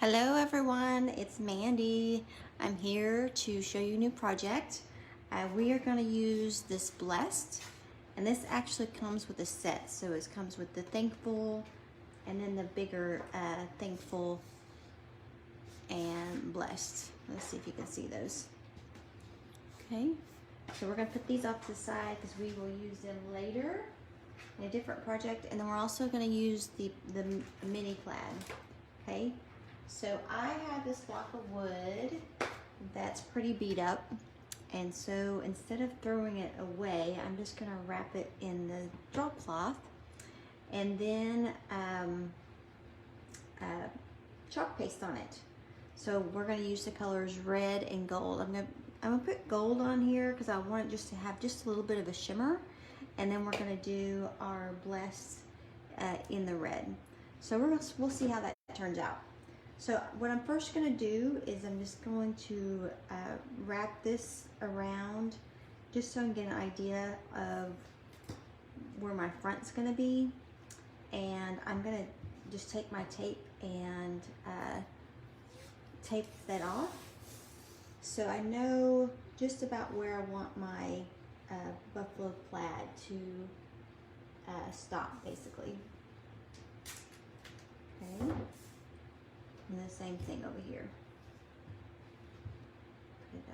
Hello everyone, it's Mandy. I'm here to show you a new project. We are going to use this Blessed, and this actually comes with a set. So it comes with the Thankful and then the bigger Thankful and Blessed. Let's see if you can see those. Okay, so we're going to put these off to the side because we will use them later in a different project, and then we're also going to use the mini plaid. Okay. So I have this block of wood that's pretty beat up, and so instead of throwing it away, I'm just gonna wrap it in the drop cloth and then chalk paste on it. So we're gonna use the colors red and gold. I'm gonna put gold on here because I want it just to have just a little bit of a shimmer, and then we're gonna do our Blessed in the red. So we'll see how that turns out. So what I'm first going to do is I'm just going to wrap this around just so I can get an idea of where my front's going to be. And I'm going to just take my tape and tape that off. So I know just about where I want my buffalo plaid to stop, basically. Okay. And the same thing over here. Put it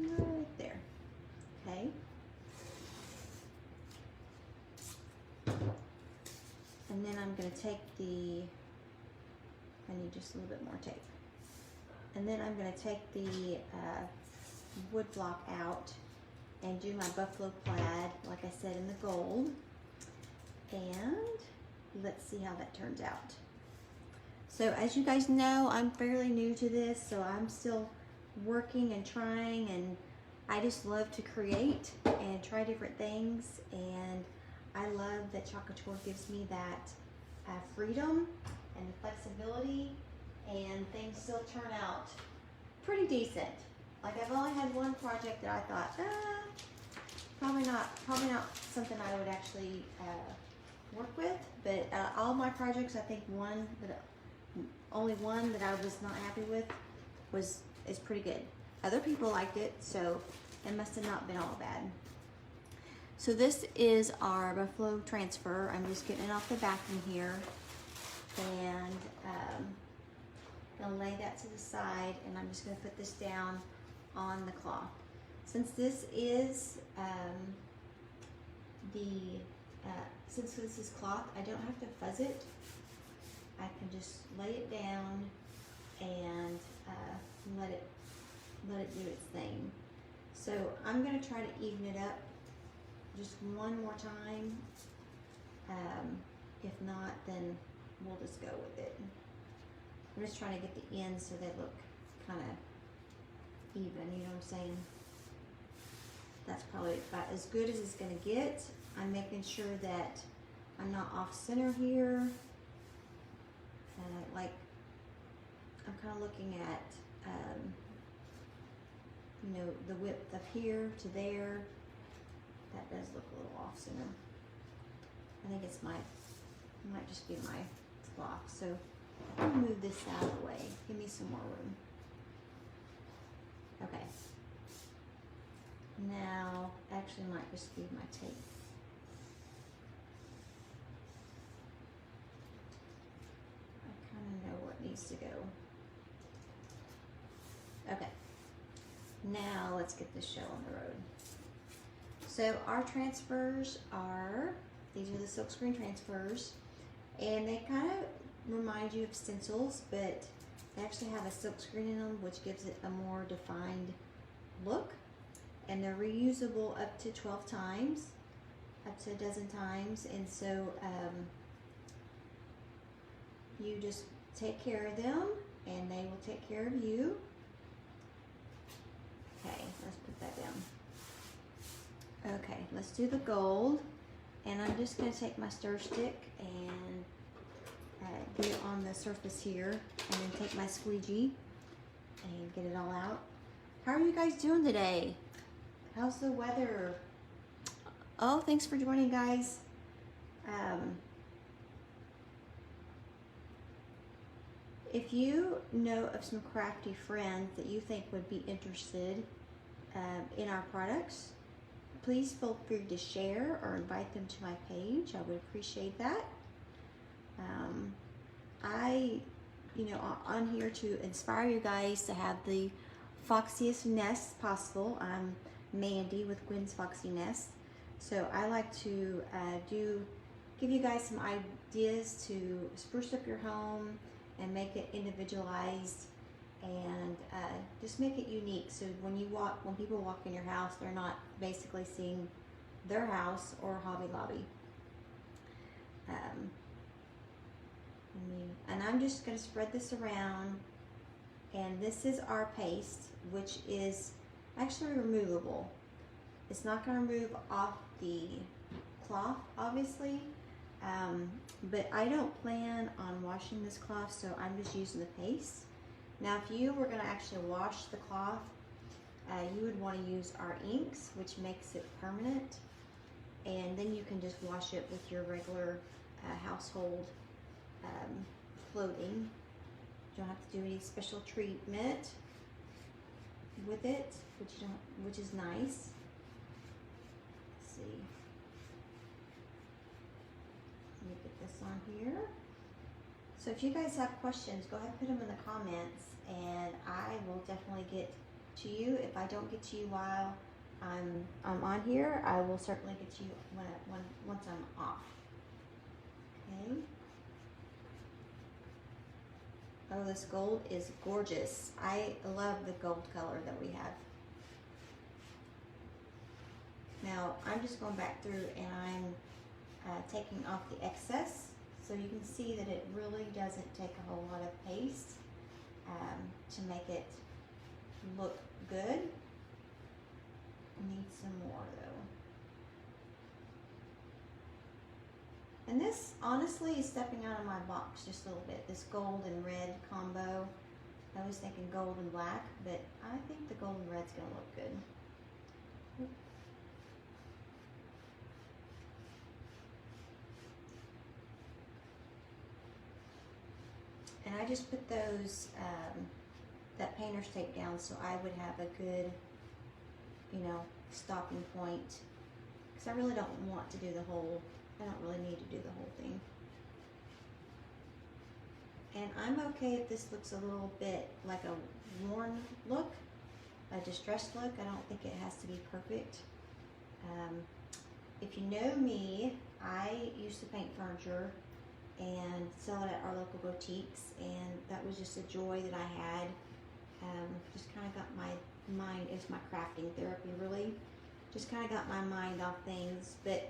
up. Right there. Okay. And then I'm going to take I need just a little bit more tape. And then I'm going to take the wood block out and do my buffalo plaid, like I said, in the gold. And let's see how that turns out. So as you guys know, I'm fairly new to this, so I'm still working and trying, and I just love to create and try different things, and I love that Chalk Couture gives me that freedom and flexibility, and things still turn out pretty decent. Like I've only had one project that I thought, probably not something I would actually work with, but all my projects, I think only one that I was not happy with is pretty good. Other people liked it, so it must have not been all bad. So this is our buffalo transfer. I'm just getting it off the backing here, and gonna lay that to the side, and I'm just gonna put this down on the cloth. Since this is since this is cloth, I don't have to fuzz it. I can just lay it down and let it do its thing. So I'm going to try to even it up just one more time. If not, then we'll just go with it. I'm just trying to get the ends so they look kind of even, you know what I'm saying? That's probably about as good as it's going to get. I'm making sure that I'm not off center here. Like I'm kind of looking at, you know, the width up here to there. That does look a little off center. I think it might just be my cloth. So I'm gonna move this out of the way. Give me some more room. Okay. Now, actually might just be my tape. I kind of know where it needs to go. Okay. Now let's get this show on the road. So our transfers these are the silkscreen transfers, and they kind of remind you of stencils, but they actually have a silkscreen in them, which gives it a more defined look. And they're reusable up to 12 times, up to a dozen times. And so you just take care of them and they will take care of you. Okay, let's put that down. Okay, let's do the gold. And I'm just gonna take my stir stick and get it on the surface here, and then take my squeegee and get it all out. How are you guys doing today? How's the weather? Oh, thanks for joining, guys. if you know of some crafty friends that you think would be interested in our products, please feel free to share or invite them to my page. I would appreciate that. On here to inspire you guys to have the foxiest nests possible. I'm Mandy with Gwen's Foxy Nest. So I like to give you guys some ideas to spruce up your home and make it individualized and just make it unique. So when people walk in your house, they're not basically seeing their house or Hobby Lobby. And I'm just going to spread this around, and this is our paste, which is actually removable. It's not going to remove off the cloth, obviously, but I don't plan on washing this cloth, so I'm just using the paste. Now, if you were going to actually wash the cloth, you would want to use our inks, which makes it permanent, and then you can just wash it with your regular household clothing. You don't have to do any special treatment with it, which is nice. Let's see. Let me get this on here. So if you guys have questions, go ahead and put them in the comments, and I will definitely get to you. If I don't get to you while I'm on here, I will certainly get to you once I'm off. Okay. Oh, this gold is gorgeous. I love the gold color that we have. Now, I'm just going back through and I'm taking off the excess. So you can see that it really doesn't take a whole lot of paste to make it look good. Need some more though. And this honestly is stepping out of my box just a little bit. This gold and red combo. I was thinking gold and black, but I think the gold and red's gonna look good. And I just put those, that painter's tape down so I would have a good, stopping point. Because I really don't want to do the whole, I don't really need to do the whole thing. And I'm okay if this looks a little bit like a worn look, a distressed look. I don't think it has to be perfect. If you know me, I used to paint furniture and sell it at our local boutiques, and that was just a joy that I had. Just kind of got my mind, it's my crafting therapy really. Just kind of got my mind off things, but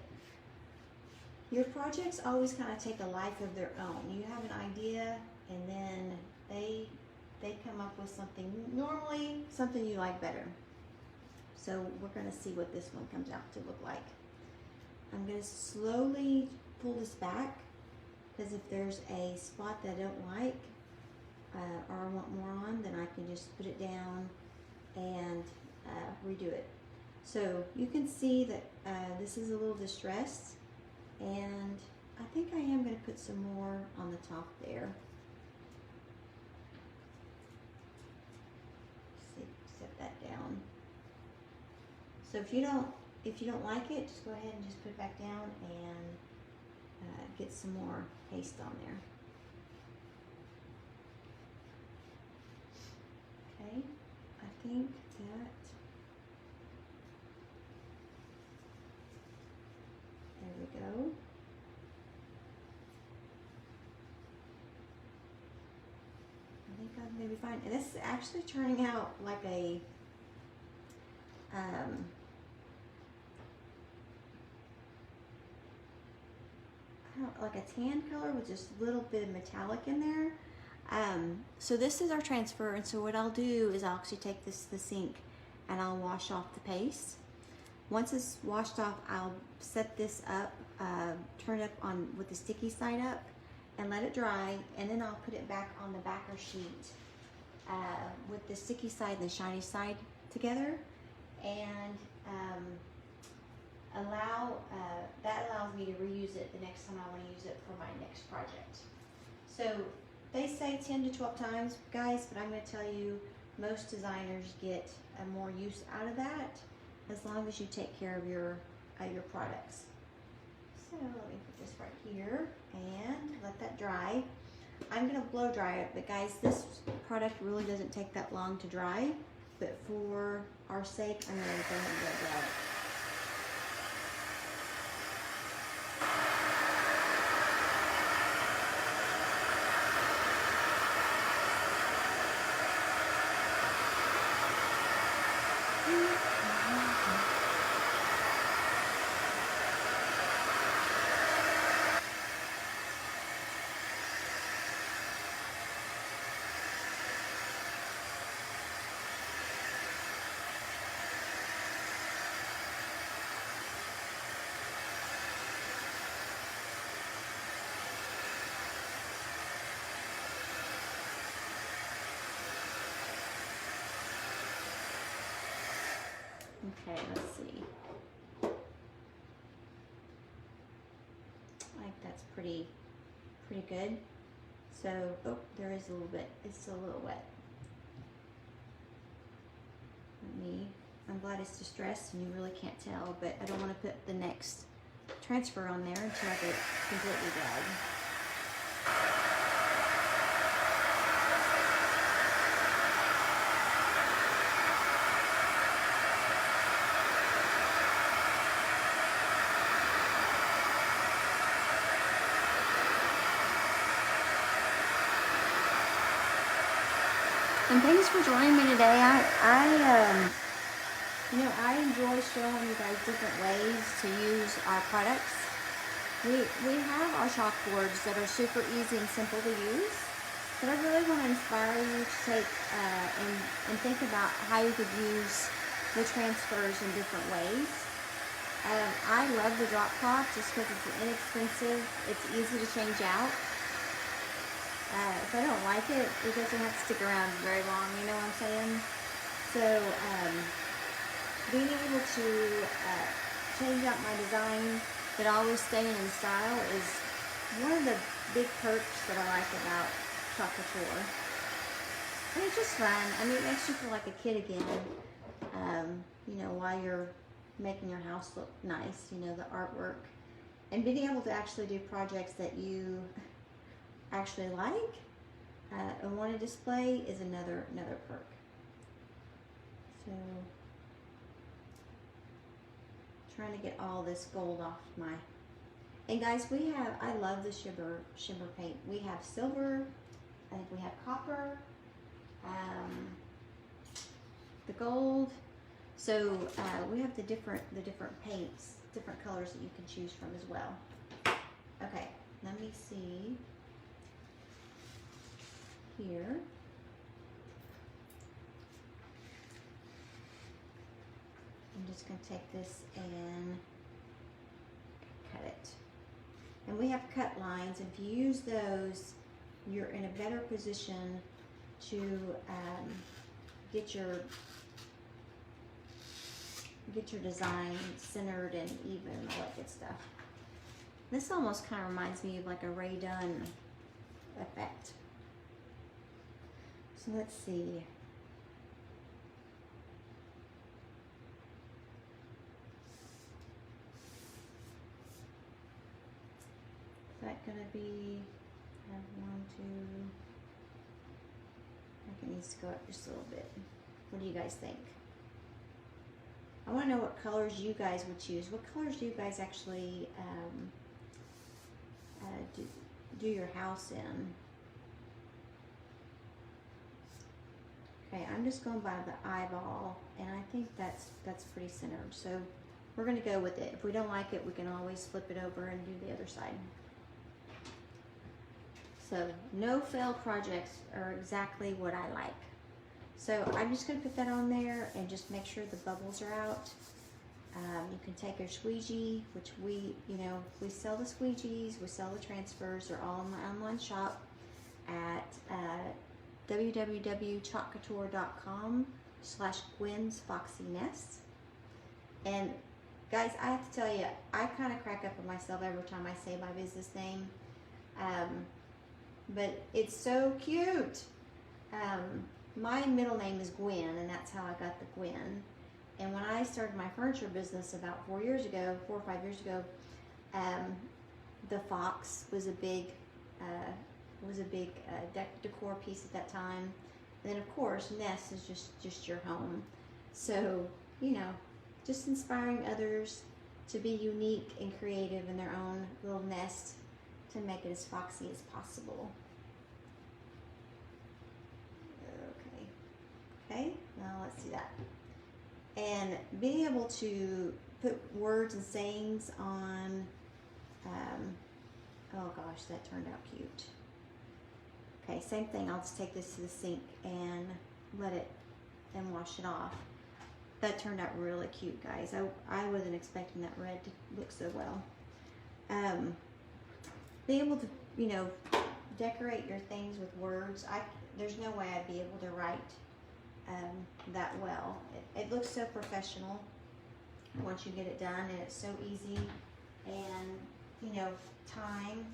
your projects always kind of take a life of their own. You have an idea, and then they come up with something, normally something you like better. So we're going to see what this one comes out to look like. I'm going to slowly pull this back, because if there's a spot that I don't like or I want more on, then I can just put it down and redo it. So you can see that this is a little distressed, and I think I am going to put some more on the top there. Set that down. So if you don't like it, just go ahead and just put it back down and get some more paste on there. Okay, I think that there we go. I think I'm maybe fine. And this is actually turning out like a like a tan color with just a little bit of metallic in there. So this is our transfer, and so what I'll do is I'll actually take this to the sink and I'll wash off the paste. Once it's washed off, I'll set this up, turn it up on with the sticky side up and let it dry, and then I'll put it back on the backer sheet with the sticky side and the shiny side together, and that allows me to reuse it the next time I want to use it for my next project. So They say 10 to 12 times, guys, but I'm going to tell you, most designers get more use out of that as long as you take care of your products. So let me put this right here and let that dry. I'm going to blow dry it, but guys, this product really doesn't take that long to dry, but for our sake, I'm going to go ahead and blow dry it. Okay, let's see. I think that's pretty good. So, oh, there is a little bit. It's still a little wet. I'm glad it's distressed and you really can't tell, but I don't want to put the next transfer on there until I get completely dried. And thanks for joining me today. I enjoy showing you guys different ways to use our products. We have our chalkboards that are super easy and simple to use, but I really want to inspire you to take and think about how you could use the transfers in different ways. I love the drop cloth just because it's inexpensive, it's easy to change out. If I don't like it, it doesn't have to stick around very long, you know what I'm saying? So, being able to change out my design but always staying in style is one of the big perks that I like about Chalk Couture. And it's just fun. I mean, it makes you feel like a kid again, while you're making your house look nice, the artwork. And being able to actually do projects that you actually like and want to display is another perk. So, trying to get all this gold off my. And guys, I love the shimmer paint. We have silver, I think we have copper, the gold. So we have the different paints, different colors that you can choose from as well. Okay, let me see here. I'm just going to take this and cut it. And we have cut lines. If you use those, you're in a better position to get your design centered and even, all that good stuff. This almost kind of reminds me of like a Ray Dunn effect. So let's see. Is that gonna be, I have 1, 2, I think it needs to go up just a little bit. What do you guys think? I want to know what colors you guys would choose. What colors do you guys actually do your house in? Okay, I'm just going by the eyeball, and I think that's pretty centered. So we're going to go with it. If we don't like it, we can always flip it over and do the other side. So no fail projects are exactly what I like. So I'm just going to put that on there and just make sure the bubbles are out. You can take your squeegee, which we sell the squeegees, we sell the transfers. They're all in my online shop at www.chalkcouture.com/GwensFoxyNest. And guys, I have to tell you, I kind of crack up at myself every time I say my business name. but it's so cute. My middle name is Gwen, and that's how I got the Gwen. And when I started my furniture business about 4 or 5 years ago, the fox was a big decor piece at that time. And then of course, nest is just your home. So, you know, just inspiring others to be unique and creative in their own little nest to make it as foxy as possible. Okay, now let's do that. And being able to put words and sayings on, oh gosh, that turned out cute. Okay, same thing, I'll just take this to the sink and let it, and wash it off. That turned out really cute, guys. I wasn't expecting that red to look so well. Be able to, you know, decorate your things with words. There's no way I'd be able to write that well. It looks so professional once you get it done, and it's so easy, and you know, time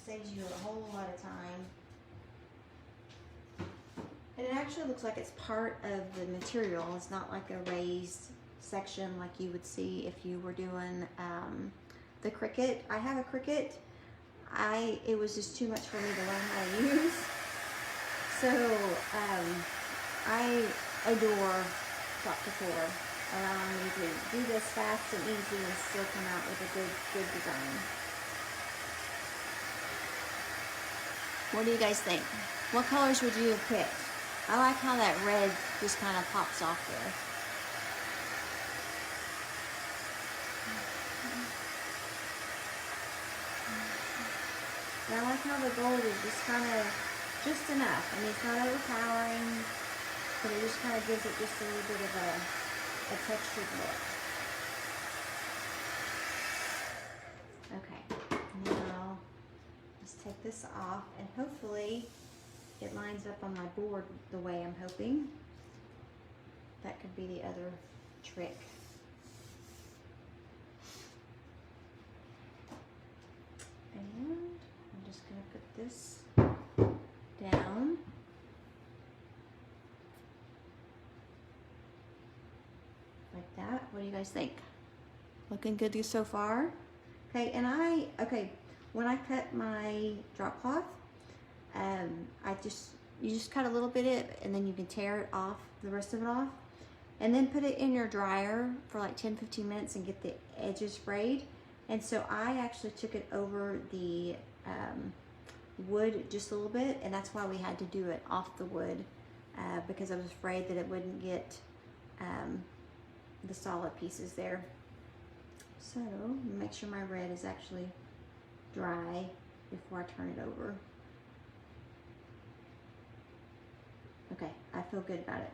saves you a whole lot of time. And it actually looks like it's part of the material. It's not like a raised section like you would see if you were doing the Cricut. I have a Cricut. It was just too much for me to learn how to use. So I adore Chalk Couture, allowing me to do this fast and easy and still come out with a good design. What do you guys think? What colors would you have picked? I like how that red just kind of pops off there. And I like how the gold is just kind of, just enough. I mean, it's not overpowering, but it just kind of gives it just a little bit of a textured look. Okay, now let's take this off, and hopefully it lines up on my board the way I'm hoping. That could be the other trick. And I'm just gonna put this down. Like that. What do you guys think? Looking good so far? Okay, and when I cut my drop cloth, you just cut a little bit of it, and then you can tear it off, the rest of it off, and then put it in your dryer for like 10-15 minutes and get the edges frayed. And so I actually took it over the wood just a little bit, and that's why we had to do it off the wood, because I was afraid that it wouldn't get the solid pieces there. So make sure my red is actually dry before I turn it over. Okay, I feel good about it.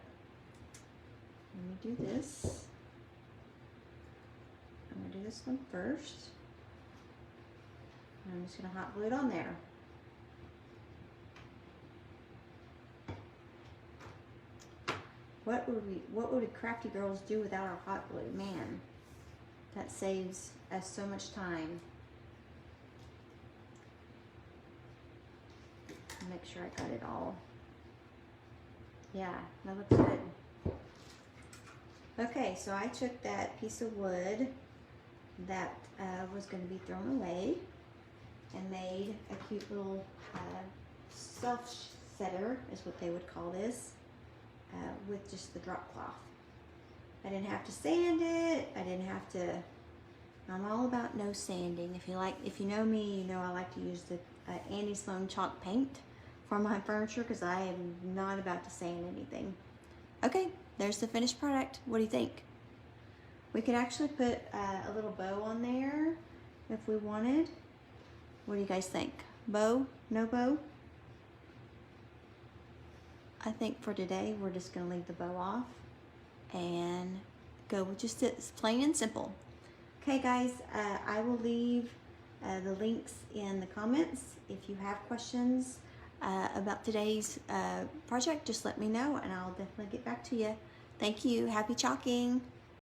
Let me do this. I'm gonna do this one first. I'm just gonna hot glue it on there. What would crafty girls do without our hot glue? Man, that saves us so much time. Make sure I got it all. Yeah, that looks good. Okay, so I took that piece of wood that was going to be thrown away and made a cute little self-setter, is what they would call this, with just the drop cloth. I didn't have to sand it. I didn't have to. I'm all about no sanding. If you know me, you know I like to use the Andy Sloan chalk paint for my furniture, because I am not about to sand anything. Okay, there's the finished product. What do you think? We could actually put a little bow on there if we wanted. What do you guys think? Bow? No bow? I think for today we're just gonna leave the bow off and go with just it's plain and simple. Okay guys, I will leave the links in the comments. If you have questions about today's project, just let me know and I'll definitely get back to you. Thank you. Happy chalking.